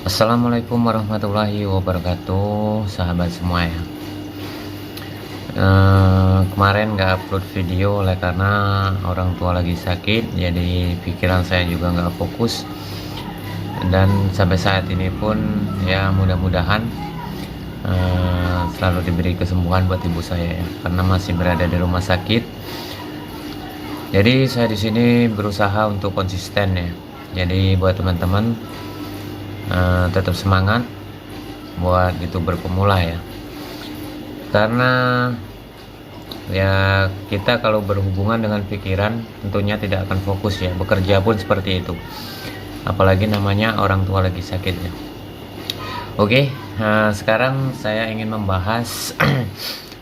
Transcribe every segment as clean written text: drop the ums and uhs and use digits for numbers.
Assalamualaikum warahmatullahi wabarakatuh, sahabat semua ya. Kemarin nggak upload video oleh karena orang tua lagi sakit, jadi pikiran saya juga nggak fokus. Dan sampai saat ini pun ya mudah-mudahan selalu diberi kesembuhan buat ibu saya ya, karena masih berada di rumah sakit. Jadi saya di sini berusaha untuk konsisten ya. Jadi buat teman-teman tetap semangat buat YouTuber pemula ya, karena ya kita kalau berhubungan dengan pikiran tentunya tidak akan fokus ya, bekerja pun seperti itu, apalagi namanya orang tua lagi sakit ya. Oke, sekarang saya ingin membahas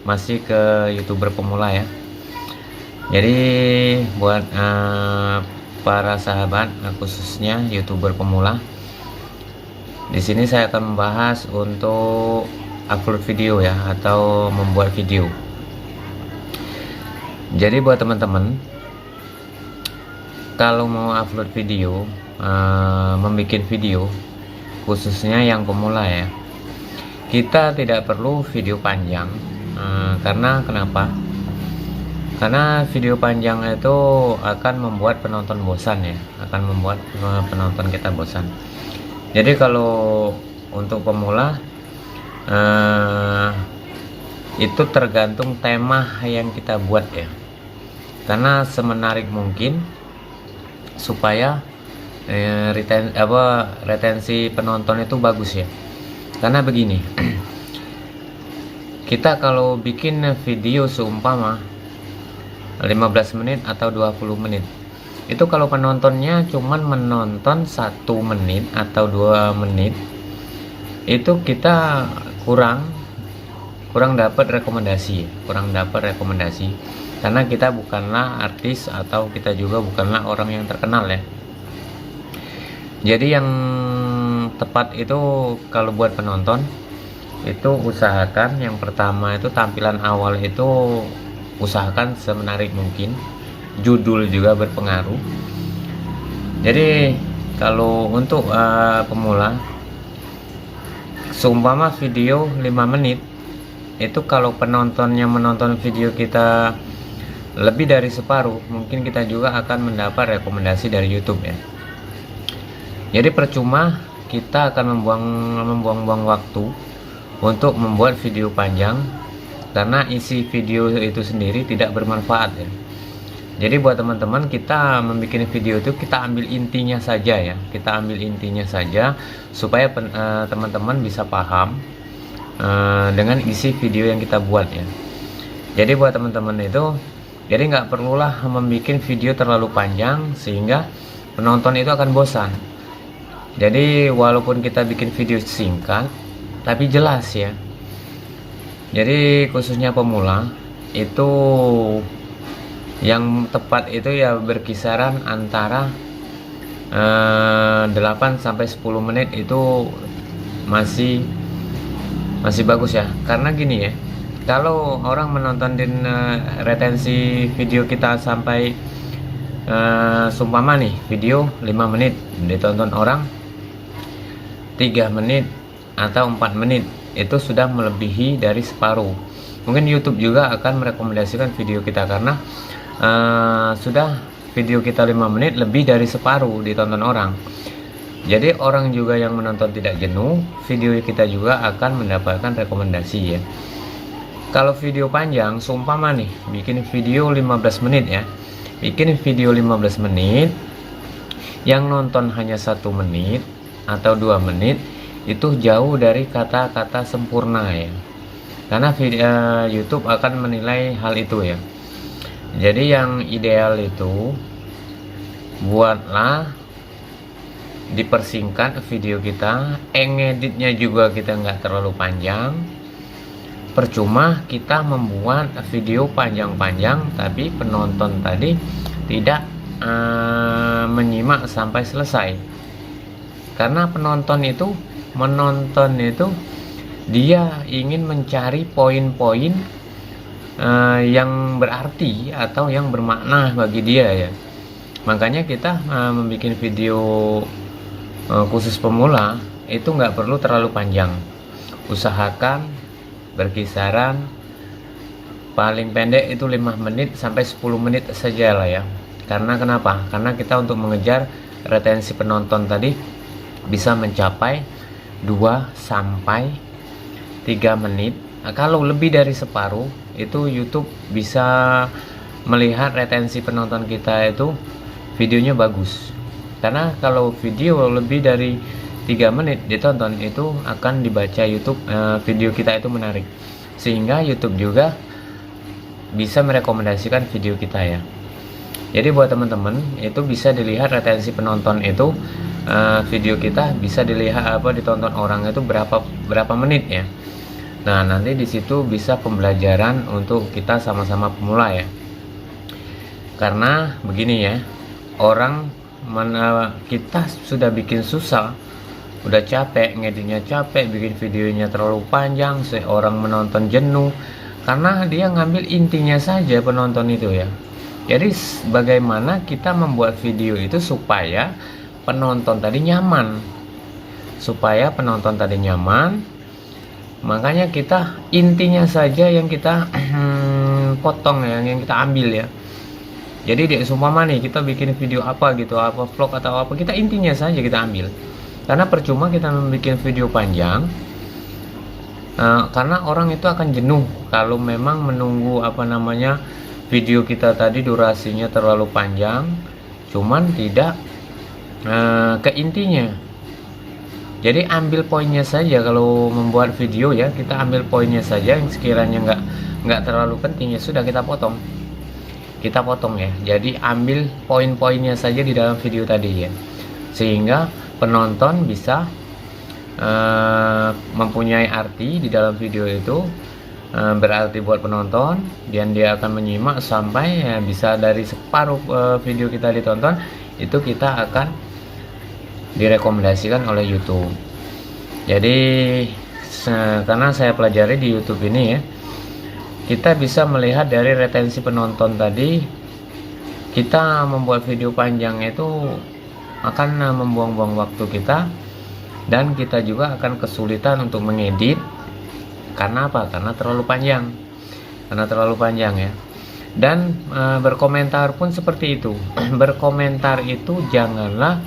masih ke YouTuber pemula ya. Jadi buat para sahabat, khususnya YouTuber pemula, di sini saya akan membahas untuk upload video ya, atau membuat video. Jadi buat teman-teman, kalau mau upload video, membuat video, khususnya yang pemula ya, kita tidak perlu video panjang. Karena kenapa? Karena video panjang itu akan membuat penonton bosan ya, akan membuat penonton kita bosan. Jadi kalau untuk pemula itu tergantung tema yang kita buat ya, karena semenarik mungkin supaya retensi penonton itu bagus ya. Karena begini, kita kalau bikin video seumpama 15 menit atau 20 menit, itu kalau penontonnya cuman menonton 1 menit atau 2 menit, itu kita kurang dapat rekomendasi, karena kita bukanlah artis atau kita juga bukanlah orang yang terkenal ya. Jadi yang tepat itu kalau buat penonton itu usahakan yang pertama itu tampilan awal itu usahakan semenarik mungkin. Judul juga berpengaruh. Jadi kalau untuk pemula, seumpama video 5 menit, itu kalau penontonnya menonton video kita lebih dari separuh, mungkin kita juga akan mendapat rekomendasi dari YouTube ya. Jadi percuma kita akan membuang-buang waktu untuk membuat video panjang, karena isi video itu sendiri tidak bermanfaat ya. Jadi buat teman-teman, kita membuat video itu kita ambil intinya saja ya, supaya teman-teman bisa paham dengan isi video yang kita buat ya. Jadi buat teman-teman itu, jadi nggak perlulah membuat video terlalu panjang sehingga penonton itu akan bosan. Jadi walaupun kita bikin video singkat tapi jelas ya. Jadi khususnya pemula itu yang tepat itu ya berkisaran antara 8 sampai 10 menit itu masih bagus ya. Karena gini ya, kalau orang menonton retensi video kita sampai seumpama nih video 5 menit ditonton orang 3 menit atau 4 menit, itu sudah melebihi dari separuh. Mungkin YouTube juga akan merekomendasikan video kita karena sudah video kita 5 menit lebih dari separuh ditonton orang. Jadi orang juga yang menonton tidak jenuh, video kita juga akan mendapatkan rekomendasi ya. Kalau video panjang, seumpama nih bikin video 15 menit ya, yang nonton hanya 1 menit atau 2 menit, itu jauh dari kata-kata sempurna ya, karena YouTube akan menilai hal itu ya. Jadi yang ideal itu buatlah dipersingkat video kita, ngeditnya juga kita nggak terlalu panjang. Percuma kita membuat video panjang-panjang tapi penonton tadi tidak menyimak sampai selesai, karena penonton itu dia ingin mencari poin-poin yang berarti atau yang bermakna bagi dia ya. Makanya kita membuat video khusus pemula itu nggak perlu terlalu panjang. Usahakan berkisaran paling pendek itu 5 menit sampai 10 menit saja lah ya. Karena kenapa? Karena kita untuk mengejar retensi penonton tadi bisa mencapai 2 sampai 3 menit. Nah, kalau lebih dari separuh itu YouTube bisa melihat retensi penonton kita itu videonya bagus. Karena kalau video lebih dari 3 menit ditonton itu akan dibaca YouTube video kita itu menarik. Sehingga YouTube juga bisa merekomendasikan video kita ya. Jadi buat teman-teman itu bisa dilihat retensi penonton itu video kita bisa dilihat ditonton orang itu berapa menit ya. Nah, nanti di situ bisa pembelajaran untuk kita sama-sama pemula ya. Karena begini ya, kita sudah bikin susah, udah capek ngeditnya, capek bikin videonya terlalu panjang, seorang menonton jenuh karena dia ngambil intinya saja penonton itu ya. Jadi bagaimana kita membuat video itu supaya penonton tadi nyaman, makanya kita intinya saja yang kita potong ya, yang kita ambil ya. Jadi di seumpama nih kita bikin video apa gitu, apa vlog atau apa, kita intinya saja kita ambil. Karena percuma kita membuat video panjang, karena orang itu akan jenuh kalau memang menunggu video kita tadi durasinya terlalu panjang, cuman tidak ke intinya. Jadi ambil poinnya saja kalau membuat video ya, kita ambil poinnya saja yang sekiranya nggak terlalu penting ya sudah kita potong ya. Jadi ambil poin-poinnya saja di dalam video tadi ya, sehingga penonton bisa mempunyai arti di dalam video itu, berarti buat penonton, dan dia akan menyimak sampai ya, bisa dari separuh video kita ditonton itu kita akan direkomendasikan oleh YouTube. Jadi karena saya pelajari di YouTube ini ya, kita bisa melihat dari retensi penonton tadi. Kita membuat video panjang itu akan membuang-buang waktu kita, dan kita juga akan kesulitan untuk mengedit. Karena apa? Karena terlalu panjang ya. Dan berkomentar pun seperti itu. Berkomentar itu janganlah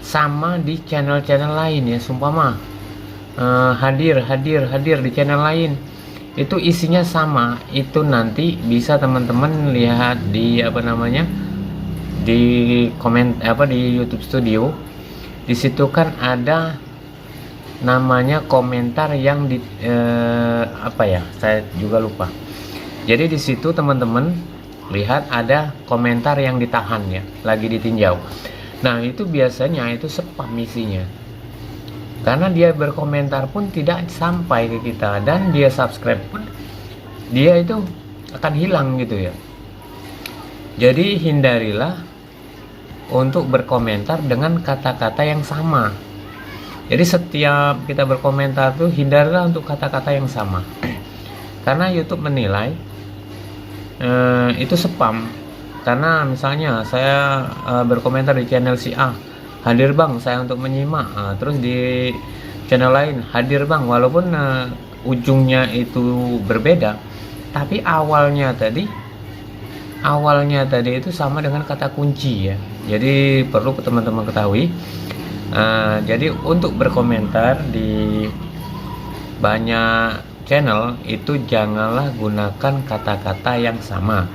sama di channel-channel lain ya. Sumpama hadir di channel lain itu isinya sama, itu nanti bisa teman-teman lihat di di di YouTube Studio. Di situ kan ada namanya komentar yang saya juga lupa. Jadi di situ teman-teman lihat ada komentar yang ditahan ya, lagi ditinjau. Nah, itu biasanya itu spam isinya. Karena dia berkomentar pun tidak sampai ke kita, dan dia subscribe pun dia itu akan hilang gitu ya. Jadi hindarilah untuk berkomentar dengan kata-kata yang sama. Jadi setiap kita berkomentar tuh hindarilah untuk kata-kata yang sama. Karena YouTube menilai itu spam. Karena misalnya saya berkomentar di channel si A, hadir bang saya untuk menyimak, terus di channel lain hadir bang, walaupun ujungnya itu berbeda, tapi awalnya tadi itu sama dengan kata kunci ya. Jadi perlu teman-teman ketahui. Jadi untuk berkomentar di banyak channel itu janganlah gunakan kata-kata yang sama.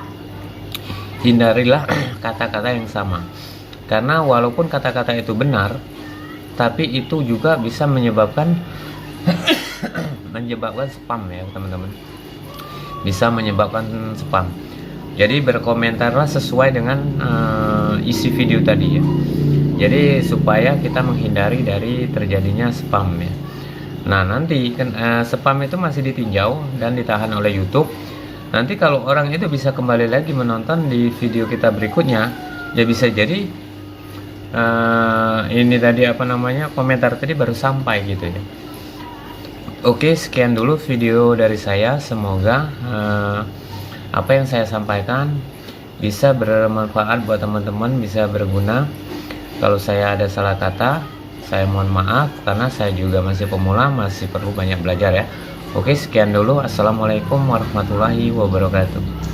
Hindarilah kata-kata yang sama, karena walaupun kata-kata itu benar, tapi itu juga bisa menyebabkan spam ya teman-teman, bisa menyebabkan spam. Jadi berkomentarlah sesuai dengan isi video tadi ya. Jadi supaya kita menghindari dari terjadinya spam ya. Nah, nanti spam itu masih ditinjau dan ditahan oleh YouTube. Nanti kalau orang itu bisa kembali lagi menonton di video kita berikutnya, ya bisa jadi ini tadi komentar tadi baru sampai gitu ya. Oke, sekian dulu video dari saya. Semoga apa yang saya sampaikan bisa bermanfaat buat teman-teman, bisa berguna. Kalau saya ada salah kata, Saya mohon maaf karena saya juga masih pemula, masih perlu banyak belajar ya. Oke, sekian dulu. Assalamualaikum warahmatullahi wabarakatuh.